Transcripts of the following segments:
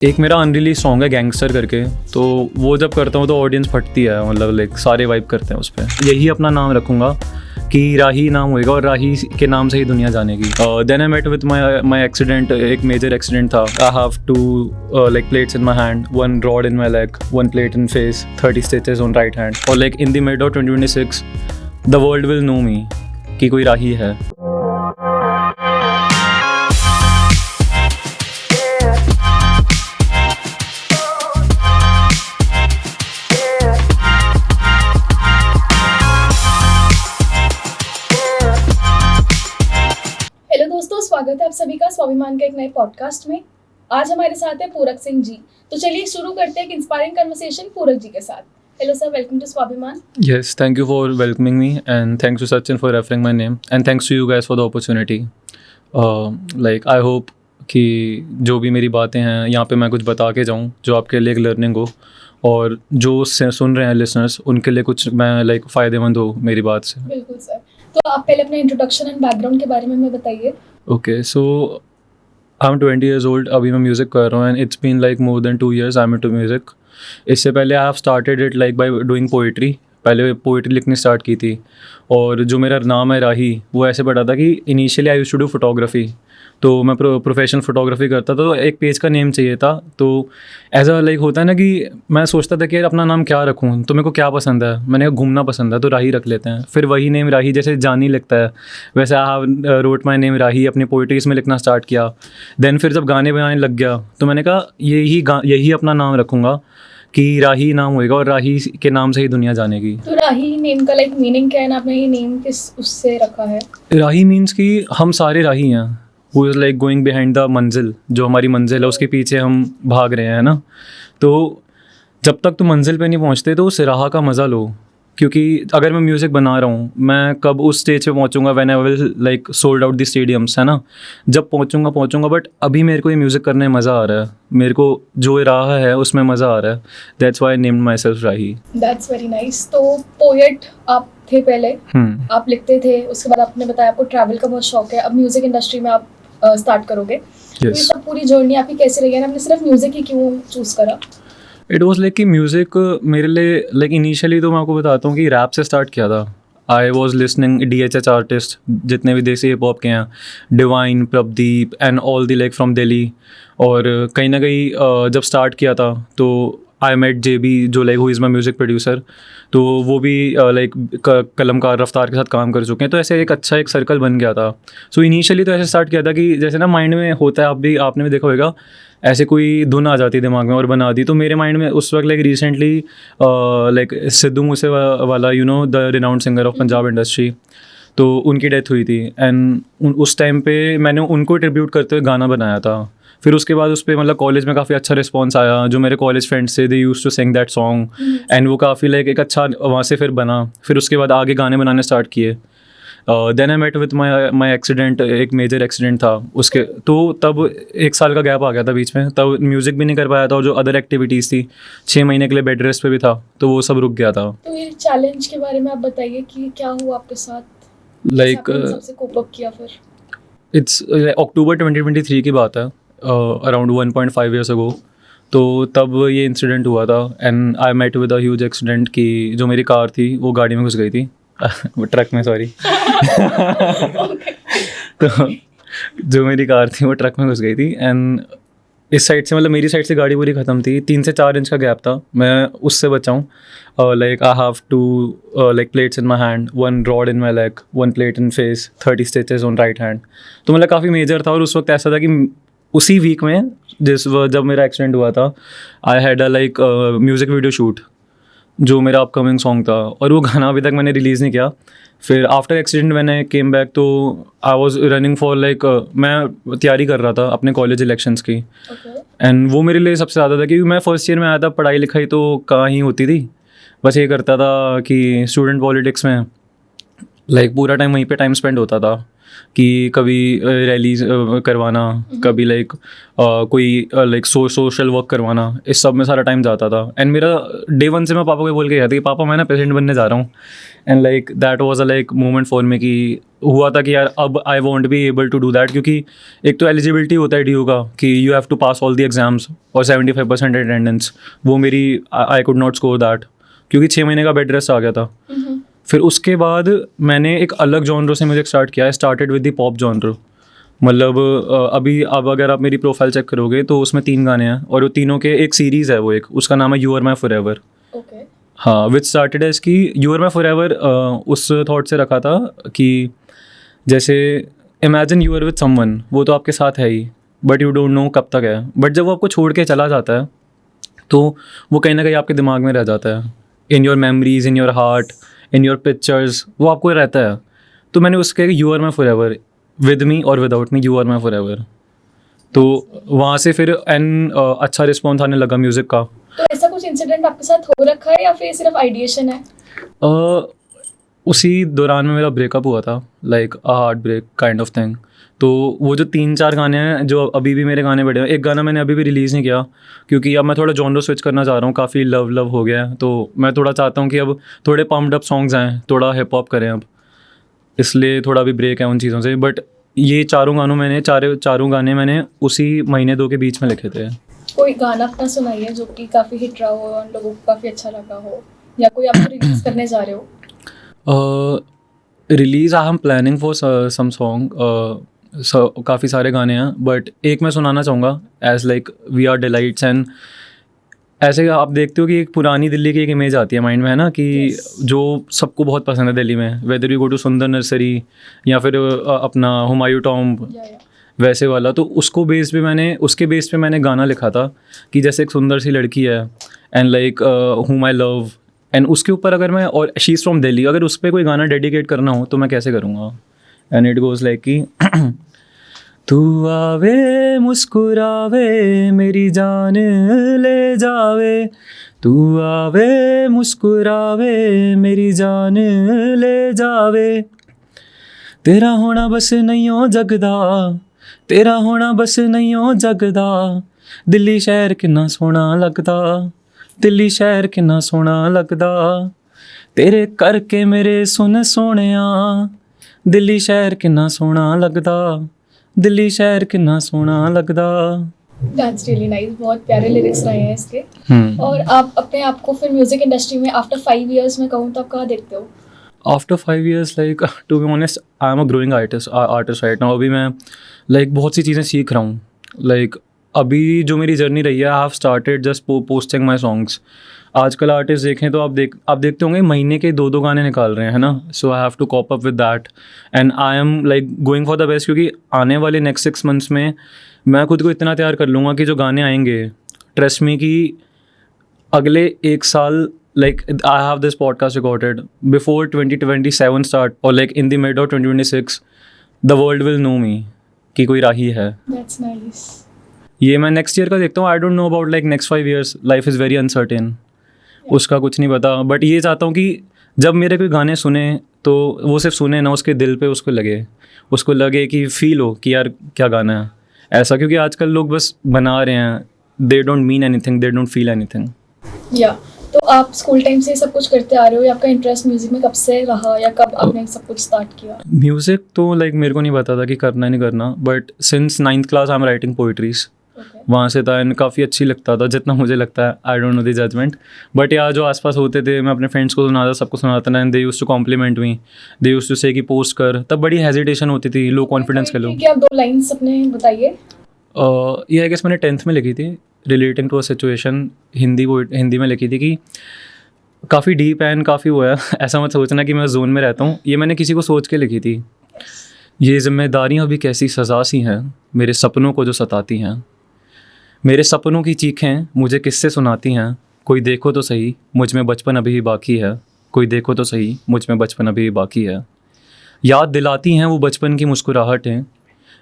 एक मेरा unreleased song है गैंगस्टर करके, तो वो जब करता हूँ तो ऑडियंस फटती है, मतलब लाइक सारे वाइब करते हैं उस पर। यही अपना नाम रखूँगा कि राही नाम होएगा और राही के नाम से ही दुनिया जानेगी। Then I met with my accident. एक मेजर एक्सीडेंट था। I have to like plates in my hand, one rod in my leg, one plate in face, 30 stitches on right hand. और like in the mid of 2026 the world will know me कि कोई राही है। Hello दोस्तों, स्वागत है आप सभी का स्वाभिमान के एक नए पॉडकास्ट में। आज हमारे साथ है पूरक सिंह जी। तो चलिए शुरू करते हैं एक इंस्पायरिंग कन्वर्सेशन पूरक जी के साथ। हेलो सर, वेलकम टू स्वाभिमान। Yes, thank you for welcoming me, and thanks to Sachin for referring my name, and thanks to you guys for the opportunity. Like I hope कि जो भी मेरी बातें हैं यहाँ पे मैं कुछ बता के जाऊँ जो आपके लिए एक लर्निंग हो, और जो सुन रहे हैं लिसनर्स उनके लिए कुछ मैं लाइक फ़ायदेमंद हो मेरी बात से। बिल्कुल सर। तो आप पहले अपने इंट्रोडक्शन एंड बैकग्राउंड के बारे में हमें बताइए। Okay, so I am 20 years old। अभी मैं म्यूज़िक कर रहा हूँ, and it's been like more than 2 years I am into music. इससे पहले I have started it like by doing poetry. पहले पोइट्री लिखनी स्टार्ट की थी, और जो मेरा नाम है राही वो ऐसे पड़ा था कि initially I used to do photography. तो मैं प्रोफेशनल फ़ोटोग्राफी करता था, तो एक पेज का नेम चाहिए था। तो ऐसा लाइक होता है ना कि मैं सोचता था कि यार अपना नाम क्या रखूँ, तो मेरे को क्या पसंद है, मैंने कहा घूमना पसंद है तो राही रख लेते हैं। फिर वही नेम राही जैसे जानी लगता है, वैसे I have wrote my name Rahi अपनी पोइट्रीज में लिखना स्टार्ट किया। देन फिर जब गाने बनाने लग गया तो मैंने कहा यही अपना नाम रखूँगा कि राही नाम होएगा और राही के नाम से ही दुनिया जानेगी। तो राही नेम का लाइक मीनिंग क्या है ना, आपने ये नेम किस उससे रखा है? राही मीन्स कि हम सारे राही हैं। वो is like going behind the मंजिल, जो हमारी मंजिल है उसके पीछे हम भाग रहे हैं ना। तो जब तक तुम मंजिल पे नहीं पहुंचते तो उस राह का मज़ा लो, क्योंकि अगर मैं म्यूज़िक बना रहा हूँ, मैं कब उस स्टेज पे पहुँचूँगा when I will like sold out the stadiums, है ना। जब पहुँचूँगा बट अभी मेरे को ये म्यूज़िक करने में मज़ा आ रहा है, मेरे को जो ये राह है उसमें मज़ा आ रहा है। That's why I named my self Rahi. That's very nice. तो पोएट आप थे पहले, आप लिखते थे, उसके बाद आपने बताया आपको ट्रैवल का बहुत शौक है, अब म्यूजिक इंडस्ट्री में आप स्टार्ट करोगे। तो ये सब पूरी जर्नी आपकी कैसे रही है? आपने सिर्फ म्यूजिक ही क्यों चूज करा? इट वॉज लाइक कि म्यूज़िक मेरे लिए लाइक इनिशियली तो मैं आपको बताता हूँ कि रैप से स्टार्ट किया था। I was listening DHH artist, जितने भी देसी हिप हॉप के हैं, divine, Prabhdeep and all the like from Delhi. और कहीं ना कहीं जब स्टार्ट किया था तो आई मेट JB, जो like who is my music producer. तो वो भी लाइक कलमकार रफ्तार के साथ काम कर चुके हैं, तो ऐसे एक अच्छा एक सर्कल बन गया था। सो इनिशियली तो ऐसे स्टार्ट किया था कि जैसे ना माइंड में होता है, आपने भी देखा होगा, ऐसे कोई धुन आ जाती दिमाग में और बना दी। तो मेरे माइंड में उस वक्त लाइक रिसेंटली लाइक सिद्धू मूसे वाला, you know, the renowned singer of Punjab industry, तो उनकी डेथ हुई थी। एंड उस टाइम पे मैंने उनको ट्रिब्यूट करते हुए गाना बनाया था। फिर उसके बाद उस पर मतलब कॉलेज में काफ़ी अच्छा रिस्पॉन्स आया। जो मेरे कॉलेज फ्रेंड्स थे, they used to sing that song, and वो काफ़ी लाइक एक अच्छा वहाँ से फिर बना। फिर उसके बाद आगे गाने बनाने स्टार्ट किए। Then I met with my accident. एक मेजर एक्सीडेंट था उसके, तो तब 1 साल का गैप आ गया था बीच में। तब म्यूज़िक भी नहीं कर पाया था, और जो अदर एक्टिविटीज़ थी 6 महीने के लिए बेड रेस्ट पे भी था, तो वो सब रुक गया था। तो ये चैलेंज के बारे में आप बताइए कि क्या हुआ आपके साथ, लाइक सबसे कोप अप किया फिर? इट्स अक्टूबर 2023 की बात है, अराउंड 1.5 years ago। तो तब ये इंसिडेंट हुआ था, and I met with a huge accident कि जो मेरी कार थी वो गाड़ी में घुस गई थी ट्रक में, सॉरी। तो जो मेरी कार थी वो ट्रक में घुस गई थी, एंड इस साइड से मतलब मेरी साइड से गाड़ी पूरी ख़त्म थी। 3 से 4 इंच का गैप था, मैं उससे बचाऊँ। Like I have to like plates in my hand, one rod in my leg, one plate in face, 30 stitches on right hand. तो मतलब काफ़ी मेजर था। और उस वक्त ऐसा था कि उसी वीक में जब मेरा एक्सीडेंट हुआ था, I had a like music video shoot, जो मेरा अपकमिंग सॉन्ग था, और वो गाना अभी तक मैंने रिलीज़ नहीं किया। फिर आफ्टर एक्सीडेंट मैंने केम बैक, तो I was running for like, मैं तैयारी कर रहा था अपने कॉलेज इलेक्शंस की। एंड वो मेरे लिए सबसे ज़्यादा था, क्योंकि मैं फर्स्ट ईयर में आया था, पढ़ाई लिखाई तो कहाँ ही होती थी। बस ये करता था कि स्टूडेंट पॉलिटिक्स में लाइक पूरा टाइम वहीं पे टाइम स्पेंड होता था, कि कभी रैलीज करवाना, कभी लाइक कोई लाइक सोशल वर्क करवाना, इस सब में सारा टाइम जाता था। एंड मेरा डे 1 से मैं पापा को बोल के गया था कि पापा मैं ना प्रेसिडेंट बनने जा रहा हूँ। And like that was a like moment for me कि हुआ था कि यार अब I won't be able to do that, क्योंकि एक तो एलिजिबिलिटी होता है DU का कि you have to pass all the exams और 75% अटेंडेंस, वो मेरी I could not score that क्योंकि 6 महीने का बेड रेस्ट आ गया था। फिर उसके बाद मैंने एक अलग जॉनर से म्यूज़िक स्टार्ट किया है, started with the pop genre. मतलब अभी अब अगर आप मेरी प्रोफाइल चेक करोगे तो उसमें 3 गाने हैं और वो तीनों के एक सीरीज़ है, वो एक उसका नाम है you are my forever. Okay. हाँ, विच स्टार्टेड एज कि यू आर माई फॉरएवर उस थॉट से रखा था कि जैसे imagine you are with someone, वो तो आपके साथ है ही बट यू डोंट नो कब तक है, बट जब वो आपको छोड़ के चला जाता है तो वो कहीं ना कहीं आपके दिमाग में रह जाता है, in your memories, in your heart, in your pictures, वो आपको रहता है। तो मैंने उसके you are my forever, with me और without me, you are my forever. तो वहाँ से फिर अच्छा रिस्पॉन्स आने लगा म्यूज़िक का। तो ऐसा कुछ इंसिडेंट आपके साथ हो रखा है या फिर सिर्फ आइडिएशन है? उसी दौरान में मेरा ब्रेकअप हुआ था, like a heart break kind of thing. तो वो जो 3-4 गाने हैं जो अभी भी मेरे गाने बड़े हैं, एक गाना मैंने अभी भी रिलीज़ नहीं किया क्योंकि अब मैं थोड़ा जॉनर स्विच करना चाह रहा हूँ, काफ़ी लव हो गया है, तो मैं थोड़ा चाहता हूँ कि अब थोड़े पम्प्ड अप सॉन्ग्स आएँ, थोड़ा हिप हॉप करें अब, इसलिए थोड़ा भी ब्रेक है उन चीज़ों से। बट ये चारों गाने मैंने उसी महीने 2 के बीच में लिखे थे। कोई गाना अपना सुनाइए जो कि काफ़ी हिट रहा हो और लोगों को काफ़ी अच्छा लगा हो, या कोई आप रिलीज करने जा रहे हो? Release I am planning for some song, काफ़ी सारे गाने हैं बट एक मैं सुनाना चाहूँगा as like we are delights. And ऐसे आप देखते हो कि एक पुरानी दिल्ली की एक इमेज आती है माइंड में, है ना, कि जो सबको बहुत पसंद है दिल्ली में, वेदर यू गो टू सुंदर नर्सरी या फिर अपना हुमायूं टॉम्ब, वैसे वाला। तो उसके बेस पे मैंने गाना लिखा था कि जैसे एक सुंदर सी लड़की है and like whom I love, and उसके ऊपर अगर मैं, और शी इज़ फ्रॉम दिल्ली, अगर उस पर कोई गाना डेडिकेट करना हो तो मैं कैसे करूँगा। एंड इट गोज़ लाइक कि तू आवे मुस्कुरावे मेरी जान ले जावे, तू आवे मुस्कुरावे मेरी जान ले जावे, तेरा होना बस नहीं हो जगदा, तेरा होना बस नहीं हो जगदा, दिल्ली शहर किन्ना सोहना लगदा, दिल्ली शहर किन्ना सोहना लगदा, तेरे करके मेरे सुन सोहणिया, दिल्ली शहर किन्ना सोहना लगदा, दिल्ली शहर किन्ना सोहना लगदा। That's really nice, बहुत प्यारे लिरिक्स रहे हैं इसके। और आप अपने आप को फिर म्यूजिक इंडस्ट्री में आफ्टर 5 years में कहूँ तो आप कहाँ देखते हो? After 5 years, like to be honest I am a growing artist right now. अभी मैं लाइक बहुत सी चीज़ें सीख रहा हूँ। लाइक अभी जो मेरी जर्नी रही है, आई have started just posting my songs. आजकल आर्टिस्ट देखें तो आप देखते होंगे महीने के 2 गाने निकाल रहे हैं, है ना। So I have to cope up with that and I am like going for the best, क्योंकि आने वाले नेक्स्ट 6 months में मैं खुद को इतना तैयार कर लूँगा कि जो गाने आएंगे, ट्रस्ट मी कि अगले 1 साल, like I have this podcast recorded before 2027 start or like in the mid of 2026, the world will know me कि कोई राही है। That's nice. ये मैं नेक्स्ट ईयर का देखता हूँ। आई don't know about like next 5 years, life is very uncertain, उसका कुछ नहीं पता। बट ये चाहता हूँ कि जब मेरे कोई गाने सुने तो वो सिर्फ सुने ना, उसके दिल पे उसको लगे कि फील हो कि यार क्या गाना है ऐसा, क्योंकि आजकल लोग बस बना रहे हैं, they don't mean anything, they don't feel anything. या तो आप स्कूल टाइम से सब कुछ करते आ रहे हो, या आपका इंटरेस्ट म्यूजिक में कब से रहा, या कब आपने सब कुछ स्टार्ट किया? म्यूजिक तो लाइक मेरे को नहीं पता था कि करना नहीं करना, but since 9th class I am writing poetries. वहाँ से था एंड काफ़ी अच्छी लगता था, जितना मुझे लगता है, I don't know the judgement. But यार जो आसपास होते थे, मैं अपने फ्रेंड्स को सुनाता, सबको सुनाता ना, and they used to compliment me, they used to say कि पोस्ट कर। तब बड़ी हेजिटेशन होती थी, लो कॉन्फिडेंस के लोग। क्या आप 2 लाइन्स अपने बताइए? ये आई गेस मैंने 10th में लिखी थी, relating to a situation, Hindi में लिखी थी कि काफ़ी डीप एंड काफ़ी वो है, ऐसा मत सोचना कि मैं जोन में रहता हूँ। ये मैंने किसी को सोच के लिखी थी। ये जिम्मेदारियाँ भी कैसी सज़ा सी हैं मेरे सपनों को जो सताती हैं, मेरे सपनों की चीखें मुझे किससे सुनाती हैं, कोई देखो तो सही मुझ में बचपन अभी भी बाकी है, कोई देखो तो सही मुझ में बचपन अभी भी बाकी है। याद दिलाती हैं वो बचपन की मुस्कुराहटें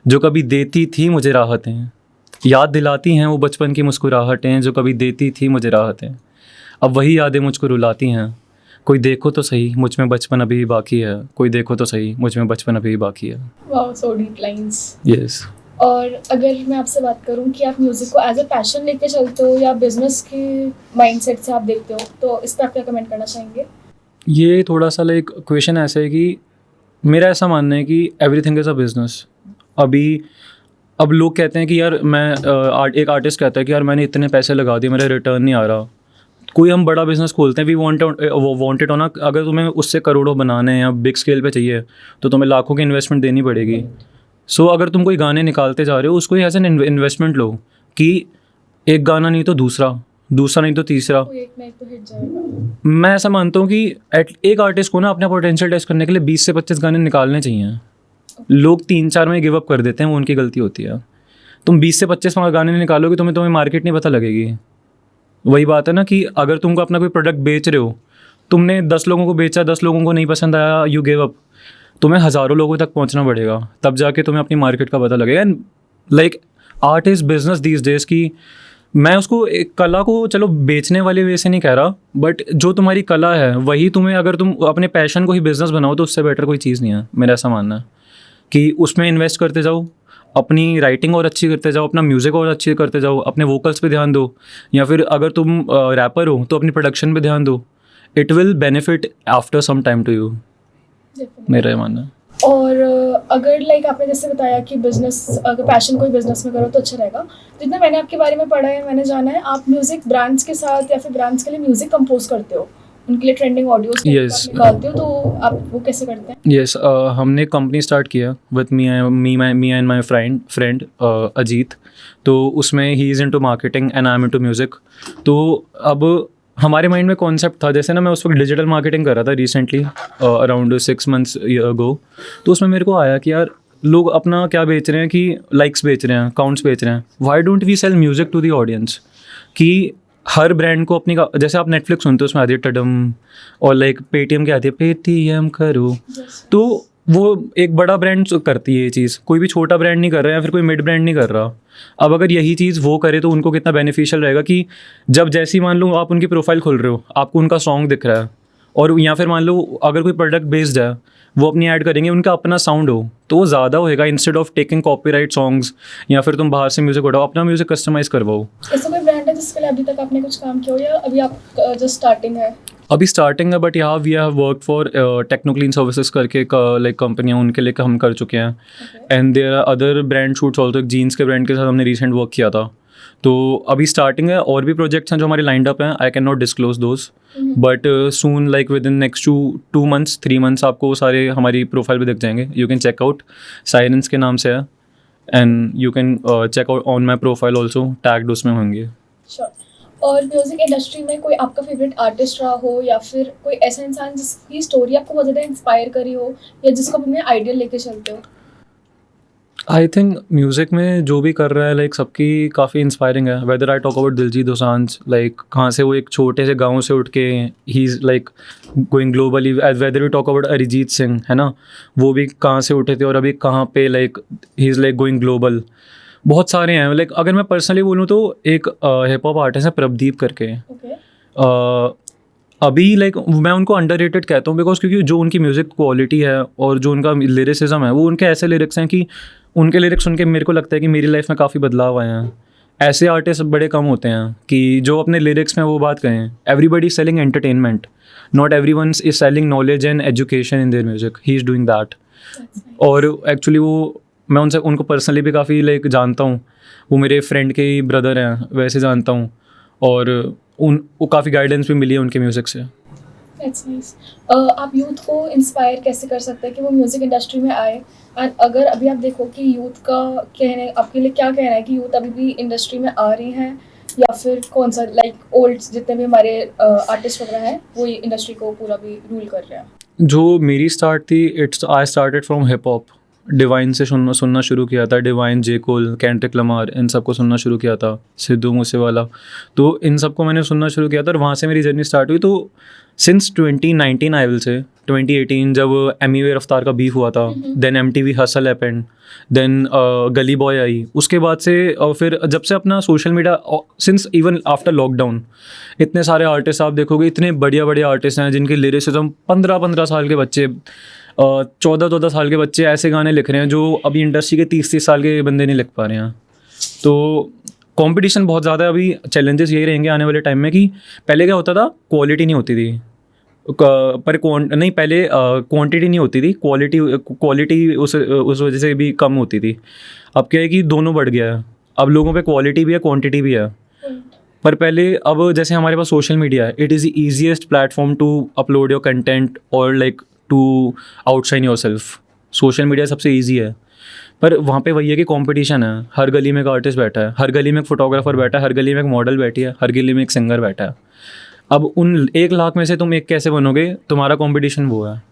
जो कभी देती थी मुझे राहतें, याद दिलाती हैं वो बचपन की मुस्कुराहटें जो कभी देती थी मुझे राहतें, अब वही यादें मुझको रुलाती हैं, कोई देखो तो सही मुझ में बचपन अभी भी बाकी है, कोई देखो तो सही मुझ में बचपन अभी भी बाकी है। Wow, so deep lines. Yes. और अगर मैं आपसे बात करूं कि आप म्यूज़िक को एज अ पैशन लेके चलते हो या बिजनेस के माइंडसेट से आप देखते हो, तो इस पर आप क्या कमेंट करना चाहेंगे? ये थोड़ा सा लाइक क्वेश्चन ऐसा है कि मेरा ऐसा मानना है कि एवरीथिंग इज़ अ बिजनेस। अब लोग कहते हैं कि यार एक आर्टिस्ट कहता है कि यार मैंने इतने पैसे लगा दिए, मेरा रिटर्न नहीं आ रहा। कोई हम बड़ा बिजनेस खोलते हैं, वी वांटेड होना, अगर तुम्हें उससे करोड़ों बनाने हैं या बिग स्केल पे चाहिए तो तुम्हें लाखों की इन्वेस्टमेंट देनी पड़ेगी। सो अगर तुम कोई गाने निकालते जा रहे हो उसको ही एज एन इन्वेस्टमेंट लो कि एक गाना नहीं तो दूसरा, दूसरा नहीं तो तीसरा। कोई एक ना एक तो हिट जाएगा। मैं ऐसा मानता हूँ कि एक आर्टिस्ट को ना अपना पोटेंशियल टेस्ट करने के लिए 20 से 25 गाने निकालने चाहिए। लोग 3-4 में गिव अप कर देते हैं, वो उनकी गलती होती है। तुम 20 से 25 गाने नहीं निकालोगे, तुम्हें मार्केट नहीं पता लगेगी। वही बात है ना कि अगर तुमको अपना कोई प्रोडक्ट बेच रहे हो, तुमने 10 लोगों को बेचा, 10 लोगों को नहीं पसंद आया, यू गिव अप, तुम्हें हज़ारों लोगों तक पहुंचना पड़ेगा, तब जाके तुम्हें अपनी मार्केट का पता लगेगा। And like art is business these days की मैं उसको एक कला को चलो बेचने वाले वे से नहीं कह रहा, बट जो तुम्हारी कला है वही तुम्हें, अगर तुम अपने पैशन को ही बिजनेस बनाओ तो उससे बेटर कोई चीज़ नहीं है। मेरा ऐसा मानना है कि उसमें इन्वेस्ट करते जाओ, अपनी राइटिंग और अच्छी करते जाओ, अपना म्यूज़िक और अच्छी करते जाओ, अपने वोकल्स पे ध्यान दो, या फिर अगर तुम रैपर हो तो अपनी प्रोडक्शन पे ध्यान दो। It will benefit after some time to you, मेरा ये मानना है। और अगर लाइक आपने जैसे बताया कि बिजनेस, अगर पैशन कोई बिजनेस में करो तो अच्छा रहेगा। जितना मैंने आपके बारे में पढ़ा है, मैंने जाना है आप म्यूजिक ब्रांड्स के साथ या फिर ब्रांड्स के लिए म्यूजिक कंपोज करते हो, उनके लिए ट्रेंडिंग ऑडियोज निकालते हो, तो आप वो कैसे करते हैं? यस, हमने एक कंपनी स्टार्ट किया with me and my friend Ajit. तो उसमें he is into marketing and I am into music. तो अब हमारे माइंड में कॉन्सेप्ट था, जैसे ना मैं उस वक्त डिजिटल मार्केटिंग कर रहा था रिसेंटली, अराउंड 6 months अगो। तो उसमें मेरे को आया कि यार लोग अपना क्या बेच रहे हैं कि लाइक्स बेच रहे हैं, काउंट्स बेच रहे हैं। Why don't we sell music to the audience? कि हर ब्रांड को अपनी, जैसे आप नेटफ्लिक्स सुनते हो उसमें आती है टडम, और लाइक पेटीएम क्या आती है, पेटीएम करो। तो वो एक बड़ा ब्रांड करती है ये चीज़, कोई भी छोटा ब्रांड नहीं कर रहा है या फिर कोई मिड ब्रांड नहीं कर रहा। अब अगर यही चीज़ वो करे तो उनको कितना बेनिफिशियल रहेगा कि जब जैसी मान लो आप उनकी प्रोफाइल खोल रहे हो, आपको उनका सॉन्ग दिख रहा है, और या फिर मान लो अगर कोई प्रोडक्ट बेस्ड है, वो अपनी ऐड करेंगे, उनका अपना साउंड हो तो वो ज़्यादा होएगा, instead of taking copyright songs या फिर तुम बाहर से म्यूज़िक उठाओ, अपना म्यूज़िक कस्टमाइज़ करवाओ। ऐसा कोई ब्रांड है जिसके लिए अभी तक आपने कुछ काम किया हो, या अभी आप जस्ट स्टार्टिंग है? अभी स्टार्टिंग है, बट यहाँ we have work for techno clean services करके लाइक कंपनियाँ, उनके लिए हम कर चुके हैं। And there are other brand shoots also. एक जीन्स के ब्रांड के साथ हमने रिसेंट वर्क किया था। तो अभी स्टार्टिंग है, और भी प्रोजेक्ट्स हैं जो हमारे लाइंड अप हैं। I can not disclose those, but soon like with in next 2 months 3 months आपको सारे हमारी प्रोफाइल पे दिख जाएंगे। You can check out, silence के नाम से है, and you can check out on my profile also, tagged उसमें होंगे। Sure. और म्यूजिक इंडस्ट्री में कोई आपका फेवरेट आर्टिस्ट रहा हो, या फिर कोई ऐसा इंसान जिसकी स्टोरी आपको बहुत ज़्यादा इंस्पायर करी हो, या जिसको अपने आइडियल लेके चलते हो? आई थिंक म्यूज़िक में जो भी कर रहा है लाइक सबकी काफ़ी इंस्पायरिंग है। Whether I talk about Diljit Dosanjh, like कहाँ से वो एक छोटे से गांव से उठ के ही is like going globally. Whether we talk about Arijit Singh, है ना, वो भी कहाँ से उठे थे और अभी कहाँ पे like he is like going global. बहुत सारे हैं। लाइक अगर मैं पर्सनली बोलूँ तो एक हिप हॉप आर्टिस्ट है प्रभदीप करके। अभी लाइक मैं उनको अंडररेटेड कहता हूँ, बिकॉज क्योंकि जो उनकी म्यूज़िक क्वालिटी है और जो उनका लिरिसिज्म है, वो उनके ऐसे लिरिक्स हैं कि उनके लिरिक्स सुन के मेरे को लगता है कि मेरी लाइफ में काफ़ी बदलाव आए हैं। ऐसे आर्टिस्ट बड़े कम होते हैं कि जो अपने लिरिक्स में वो बात करें। Everybody selling entertainment, not every one is selling knowledge and education in their music, he is doing that. और एक्चुअली वो मैं उनको पर्सनली भी काफ़ी लाइक जानता हूँ, वो मेरे फ्रेंड के ही ब्रदर हैं वैसे जानता हूँ, और वो काफ़ी गाइडेंस भी मिली है उनके म्यूज़िक से। That's nice. आप यूथ को इंस्पायर कैसे कर सकते हैं कि वो म्यूज़िक इंडस्ट्री में आए? और अगर अभी आप देखो कि यूथ का कहने, आपके लिए क्या कहना है कि यूथ अभी भी इंडस्ट्री में आ रही हैं, या फिर कौन सा लाइक ओल्ड जितने भी हमारे आर्टिस्ट वगैरह हैं वो इंडस्ट्री को पूरा भी रूल कर रहे हैं? जो मेरी स्टार्ट थी, I started from hip hop. Divine से सुनना शुरू किया था, डिवाइन, जे कोल, केंड्रिक लमार, इन सबको सुनना शुरू किया था, सिद्धू मूसेवाला। तो इन सबको मैंने सुनना शुरू किया था और वहाँ से मेरी जर्नी स्टार्ट हुई। तो सिंस 2019 आई विल से 2018 जब एमी रफ्तार का बीफ हुआ था, then MTV hustle happened, then Gully boy आई। उसके बाद से फिर जब से अपना social media, since even after lockdown, इतने सारे आर्टिस्ट आप देखोगे, इतने बढ़िया बढ़िया आर्टिस्ट हैं जिनके लिरिसिज्म 15-15 साल के बच्चे, 14-14 साल के बच्चे ऐसे गाने लिख रहे हैं जो अभी इंडस्ट्री के 30-30 साल के बंदे नहीं लिख पा रहे हैं। तो कंपटीशन बहुत ज़्यादा है। अभी चैलेंजेस यही रहेंगे आने वाले टाइम में कि पहले क्या होता था, क्वालिटी नहीं होती थी। पर नहीं, पहले क्वांटिटी नहीं होती थी, क्वालिटी उस वजह से भी कम होती थी। अब क्या है कि दोनों बढ़ गया है, अब लोगों पे क्वालिटी भी है, क्वांटिटी भी है। पर पहले, अब जैसे हमारे पास सोशल मीडिया है, it is the easiest platform to upload your content और like to outshine yourself. Social media सबसे ईजी है, पर वहाँ पे वही है कि कंपटीशन है। हर गली में एक आर्टिस्ट बैठा है, हर गली में एक फोटोग्राफर बैठा है, हर गली में एक मॉडल बैठी है, हर गली में एक सिंगर बैठा है। अब उन 1 लाख में से तुम एक कैसे बनोगे? तुम्हारा कंपटीशन वो है।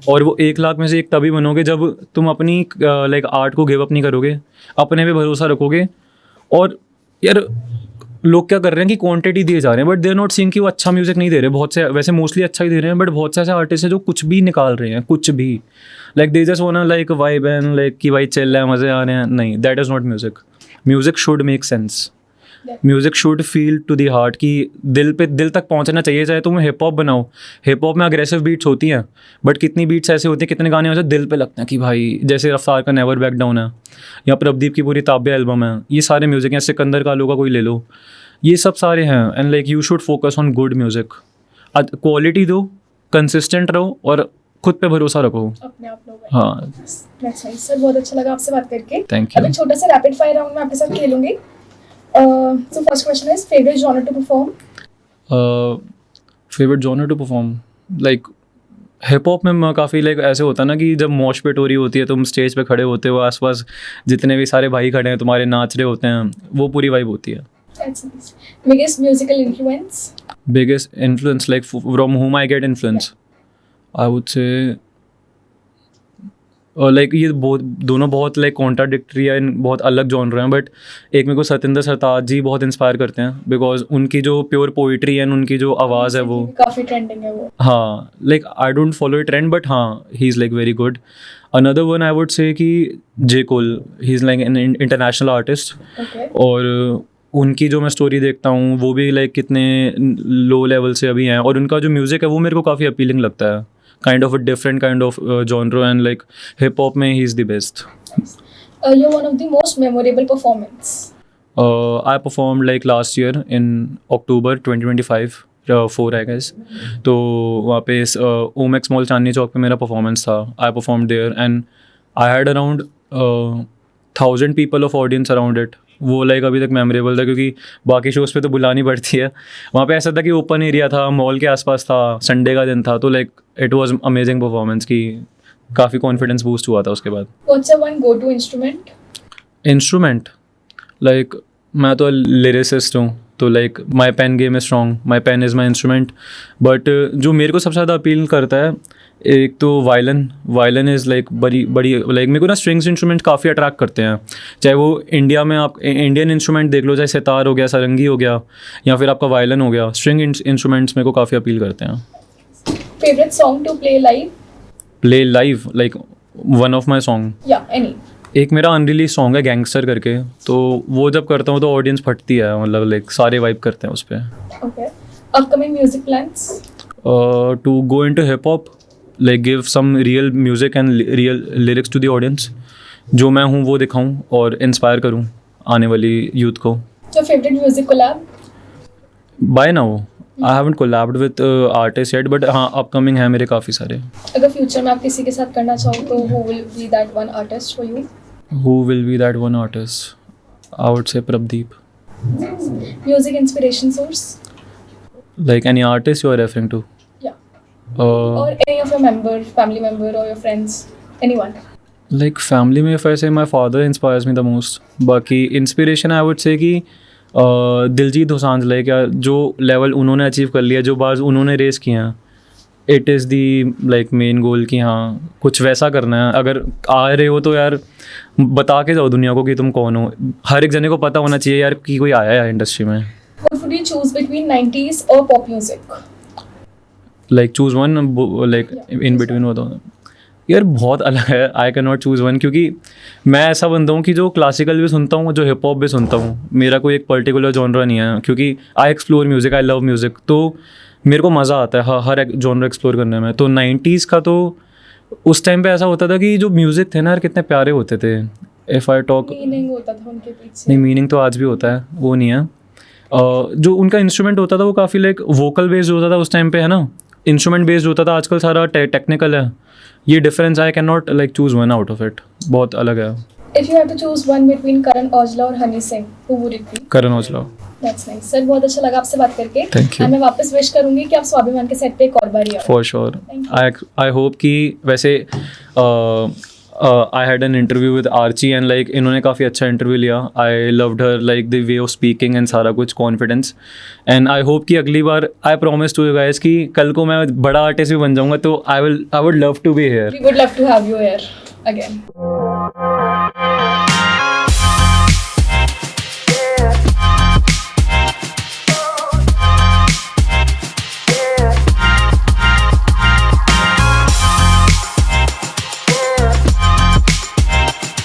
और वो 1 लाख में से एक तभी बनोगे जब तुम अपनी लाइक आर्ट को गिव अप नहीं करोगे, अपने पे भरोसा रखोगे। और यार, लोग क्या कर रहे हैं कि क्वांटिटी दिए जा रहे हैं, but they are not seeing कि वो अच्छा म्यूजिक नहीं दे रहे। बहुत से, वैसे मोस्टली अच्छा ही दे रहे हैं, बट बहुत से ऐसे आर्टिस्ट हैं जो कुछ भी निकाल रहे हैं, कुछ भी। Like they just want like vibe and like कि भाई चल रहा है, मज़े आ रहे हैं। नहीं, that is not music. Music should make sense, music should feel to the heart, कि दिल तक पहुंचना चाहिए। चाहे तुम हिप हॉप बनाओ, हिप हॉप में अग्रेसिव बीट्स होती हैं, बट कितनी बीट्स ऐसे होती हैं, कितने गाने होते हैं दिल पे लगते हैं कि भाई, जैसे रफ्तार का नेवर बैक डाउन है, या प्रभदीप की पूरी ताबिया एल्बम है। ये सारे म्यूजिक हैं, सिकंदर कालू का कोई ले लो, ये सब सारे हैं। And like you should focus on good music, quality दो, कंसिस्टेंट रहो और खुद पे भरोसा रखो अपने आप लोग। हाँ, सर बहुत अच्छा लगा आपसे बात करके। Thank you. अभी छोटा सा रैपिड फायर राउंड में आपके साथ खेलूंगी। So first question is favorite genre to perform? Favourite genre to perform, like hip hop में काफ़ी लाइक ऐसे होता है ना कि जब मॉश पिट हो रही होती है, तुम स्टेज पे खड़े होते हो, आसपास जितने भी सारे भाई खड़े हैं तुम्हारे नाच रहे होते हैं, वो पूरी वाइब होती है। That's nice. Biggest musical influence? Biggest influence, like from whom I get influence, I would say और लाइक ये दोनों बहुत लाइक कॉन्ट्राडिक्टरी है, बहुत अलग जॉनर हैं। बट एक मेरे को सतिंदर सरताज जी बहुत इंस्पायर करते हैं, बिकॉज उनकी जो प्योर पोइट्री है, उनकी जो आवाज़ है वो काफी ट्रेंडिंग है वो। हाँ, like I don't follow a trend, but हाँ, he is like very good. Another one I would say कि J Cole, he is like an international artist. और उनकी जो मैं स्टोरी देखता हूँ, वो भी लाइक कितने लो लेवल से अभी हैं, और उनका जो म्यूज़िक है वो मेरे को काफ़ी अपीलिंग लगता है। Kind of a different kind of genre, and like hip hop mein he's the best. You're one of the most memorable performance. I performed like last year in October 2025, 4 I guess. तो वहाँ पे Omaxe mall Chandni Chowk पे मेरा performance था. I performed there and I had around 1,000 people of audience around it. वो like अभी तक memorable था, क्योंकि बाकी शोज़ पे तो बुलानी पड़ती है। वहाँ पे ऐसा था कि ओपन एरिया था, मॉल के आसपास था, संडे का दिन था, तो like it was amazing performance की काफ़ी कॉन्फिडेंस बूस्ट हुआ था उसके बाद। What's your one go-to instrument? Instrument, like मैं तो लिरिसिस्ट हूँ, तो like my pen game is strong, my pen is my instrument. But जो मेरे को सबसे ज़्यादा अपील करता है, एक तो वायलिन इज़ लाइक बड़ी लाइक मेरे को ना स्ट्रिंग्स इंस्ट्रूमेंट काफ़ी अट्रैक्ट करते हैं। चाहे वो इंडिया में आप इंडियन इंस्ट्रूमेंट देख लो, चाहे सितार हो गया, सारंगी हो गया, या फिर आपका वायलिन हो गया, स्ट्रिंग इंस्ट्रूमेंट्स मेरे को काफ़ी अपील करते हैं। Favorite song to play live? Play live, like one of my song, Yeah, any. एक मेरा अनरिलीज सॉन्ग है गैंगस्टर करके, तो वो जब करता हूँ तो ऑडियंस फटती है, मतलब लाइक सारे वाइब करते हैं उस पर। Okay. Upcoming music plans? To go into hip hop, like give some real music and real lyrics to the audience, जो मैं हूँ वो दिखाऊँ और इंस्पायर करूँ आने वाली यूथ को। Your favorite music collab? By now I haven't collabed with artist yet, but हाँ, अपकमिंग है मेरे काफ़ी सारे। अगर फ्यूचर में आप किसी के साथ करना चाहो तो who will be that one artist for you? Who will be that one artist? I would say Prabdeep. Music inspiration source? Like any artist you are referring to? Yeah. Or any of your family member or your friends, anyone? Like family में if I say my father inspires me the most. बाकी inspiration I would say कि Diljit Dosanjh, like जो level उन्होंने achieve कर लिया, जो बार उन्होंने race किया हैं, it is the like main goal कि हाँ कुछ वैसा करना है। अगर आ रहे हो तो यार बता के जाओ दुनिया को कि तुम कौन हो। हर एक जने को पता होना चाहिए यार कि कोई आया है इंडस्ट्री में। What would you choose between 90s or pop music? Like choose one, like in between वो तो यार बहुत अलग है। I can not choose one, क्योंकि मैं ऐसा बंदा हूँ कि जो क्लासिकल भी सुनता हूँ, जो हिप हॉप भी सुनता हूँ, मेरा कोई एक पर्टिकुलर जॉनरा नहीं है, क्योंकि I explore music, I love music, तो मेरे को मज़ा आता है हर एक जॉनर एक्सप्लोर करने में। तो 90s का तो उस टाइम पे ऐसा होता था कि जो म्यूज़िक थे ना यार, कितने प्यारे होते थे। इफ़ आई टॉक, मीनिंग होता था उनके पीछे। नहीं, मीनिंग तो आज भी होता है, वो नहीं है। जो उनका इंस्ट्रूमेंट होता था वो काफ़ी लाइक वोकल बेस्ड होता था उस टाइम पे, है ना। इंस्ट्रूमेंट बेस्ड होता था, आजकल सारा टेक्निकल है. ये difference I can not like choose one out of it, बहुत अलग है. If you have to choose one between Karan Aujla और Honey Singh, who would it be? Karan Aujla. That's nice. Sir बहुत अच्छा लगा आपसे बात करके. Thank you. मैं वापस विश करूंगी कि आप स्वाभिमान के सेट पे एक और बार आओ. For sure. Thank I hope कि वैसे I had an interview with Archie and like इन्होंने काफ़ी अच्छा इंटरव्यू लिया. I loved her like the way of speaking and सारा कुछ कॉन्फिडेंस. एंड आई होप कि अगली बार I promise to you guys कि कल को मैं बड़ा आर्टिस्ट भी बन जाऊंगा तो I would love to be here. We would love to have you here again.